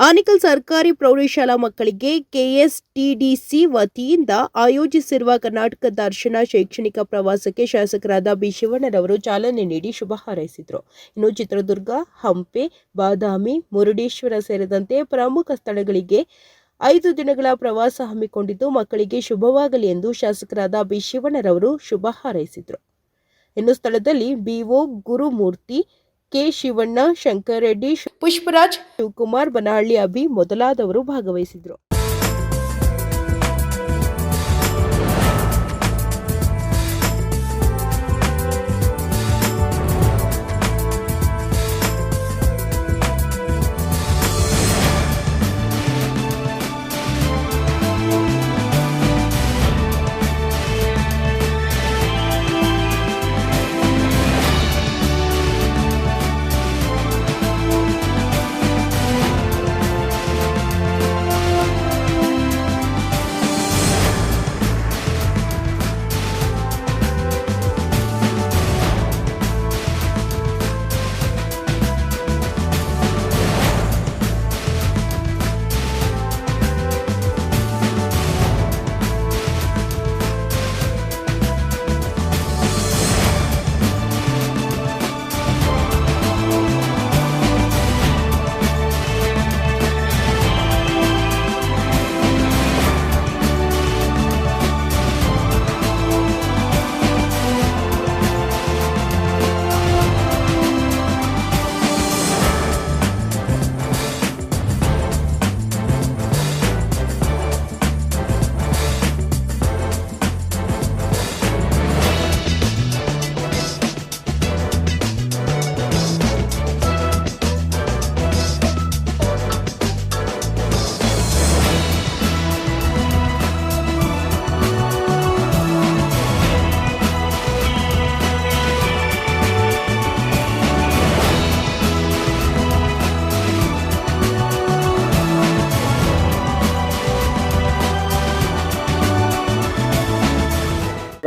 ಆನೇಕಲ್ ಸರ್ಕಾರಿ ಪ್ರೌಢಶಾಲಾ ಮಕ್ಕಳಿಗೆ ಕೆಎಸ್ಟಿಡಿಸಿ ವತಿಯಿಂದ ಆಯೋಜಿಸಿರುವ ಕರ್ನಾಟಕ ದರ್ಶನ ಶೈಕ್ಷಣಿಕ ಪ್ರವಾಸಕ್ಕೆ ಶಾಸಕರಾದ ಬಿ ಶಿವಣ್ಣರವರು ಚಾಲನೆ ನೀಡಿ ಶುಭ ಹಾರೈಸಿದರು. ಇನ್ನು ಚಿತ್ರದುರ್ಗ, ಹಂಪೆ, ಬಾದಾಮಿ, ಮುರುಡೇಶ್ವರ ಸೇರಿದಂತೆ ಪ್ರಮುಖ ಸ್ಥಳಗಳಿಗೆ 5 ದಿನಗಳ ಪ್ರವಾಸ ಹಮ್ಮಿಕೊಂಡಿದ್ದು ಮಕ್ಕಳಿಗೆ ಶುಭವಾಗಲಿ ಎಂದು ಶಾಸಕರಾದ ಬಿ ಶಿವಣ್ಣರವರು ಶುಭ ಹಾರೈಸಿದರು. ಇನ್ನು ಸ್ಥಳದಲ್ಲಿ ಬಿಒ ಗುರುಮೂರ್ತಿ, ಕೆ ಶಿವಣ್ಣ, ಶಂಕರ್ ರೆಡ್ಡಿ, ಪುಷ್ಪರಾಜ್, ಶಿವಕುಮಾರ್, ಬನಹಳ್ಳಿ ಅಭಿ ಮೊದಲಾದವರು ಭಾಗವಹಿಸಿದರು.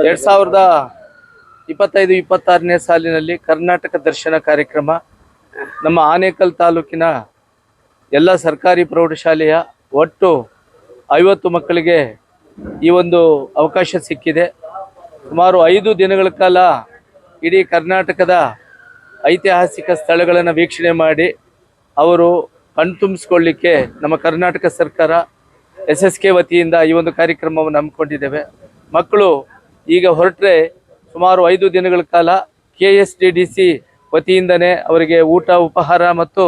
ಎರಡ್ 2025-26ನೇ ಸಾಲಿನಲ್ಲಿ ಕರ್ನಾಟಕ ದರ್ಶನ ಕಾರ್ಯಕ್ರಮ ನಮ್ಮ ಆನೇಕಲ್ ತಾಲೂಕಿನ ಎಲ್ಲ ಸರ್ಕಾರಿ ಪ್ರೌಢಶಾಲೆಯ ಒಟ್ಟು 50 ಮಕ್ಕಳಿಗೆ ಈ ಒಂದು ಅವಕಾಶ ಸಿಕ್ಕಿದೆ. ಸುಮಾರು 5 ದಿನಗಳ ಕಾಲ ಇಡೀ ಕರ್ನಾಟಕದ ಐತಿಹಾಸಿಕ ಸ್ಥಳಗಳನ್ನು ವೀಕ್ಷಣೆ ಮಾಡಿ ಅವರು ಕಣ್ತುಂಬಿಸ್ಕೊಳ್ಳಿಕ್ಕೆ ನಮ್ಮ ಕರ್ನಾಟಕ ಸರ್ಕಾರ SSK ವತಿಯಿಂದ ಈ ಒಂದು ಕಾರ್ಯಕ್ರಮವನ್ನು ಹಮ್ಮಿಕೊಂಡಿದ್ದೇವೆ. ಮಕ್ಕಳು ಈಗ ಹೊರಟ್ರೆ ಸುಮಾರು 5 ದಿನಗಳ ಕಾಲ KSTDC ವತಿಯಿಂದನೇ ಅವರಿಗೆ ಊಟ, ಉಪಹಾರ ಮತ್ತು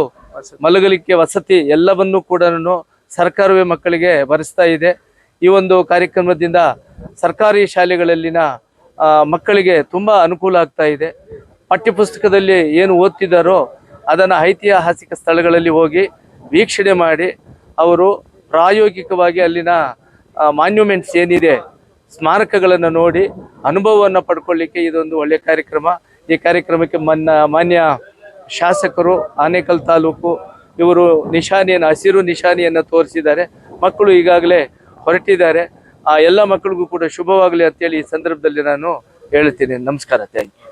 ಮಲಗಲಿಕ್ಕೆ ವಸತಿ ಎಲ್ಲವನ್ನೂ ಕೂಡ ಸರ್ಕಾರವೇ ಮಕ್ಕಳಿಗೆ ಭರಿಸ್ತಾ ಇದೆ. ಈ ಒಂದು ಕಾರ್ಯಕ್ರಮದಿಂದ ಸರ್ಕಾರಿ ಶಾಲೆಗಳಲ್ಲಿನ ಮಕ್ಕಳಿಗೆ ತುಂಬ ಅನುಕೂಲ ಆಗ್ತಾ ಇದೆ. ಪಠ್ಯಪುಸ್ತಕದಲ್ಲಿ ಏನು ಓದ್ತಿದ್ದಾರೋ ಅದನ್ನು ಐತಿಹಾಸಿಕ ಸ್ಥಳಗಳಲ್ಲಿ ಹೋಗಿ ವೀಕ್ಷಣೆ ಮಾಡಿ ಅವರು ಪ್ರಾಯೋಗಿಕವಾಗಿ ಅಲ್ಲಿನ ಮಾನ್ಯುಮೆಂಟ್ಸ್ ಏನಿದೆ, ಸ್ಮಾರಕಗಳನ್ನು ನೋಡಿ ಅನುಭವವನ್ನು ಪಡ್ಕೊಳ್ಳಿಕ್ಕೆ ಇದೊಂದು ಒಳ್ಳೆಯ ಕಾರ್ಯಕ್ರಮ. ಈ ಕಾರ್ಯಕ್ರಮಕ್ಕೆ ಮಾನ್ಯ ಶಾಸಕರು ಆನೇಕಲ್ ತಾಲೂಕು ಇವರು ಹಸಿರು ನಿಶಾನೆಯನ್ನು ತೋರಿಸಿದ್ದಾರೆ. ಮಕ್ಕಳು ಈಗಾಗಲೇ ಹೊರಟಿದ್ದಾರೆ. ಆ ಎಲ್ಲ ಮಕ್ಕಳಿಗೂ ಕೂಡ ಶುಭವಾಗಲಿ ಅಂತೇಳಿ ಈ ಸಂದರ್ಭದಲ್ಲಿ ನಾನು ಹೇಳ್ತೀನಿ. ನಮಸ್ಕಾರ. Thank you.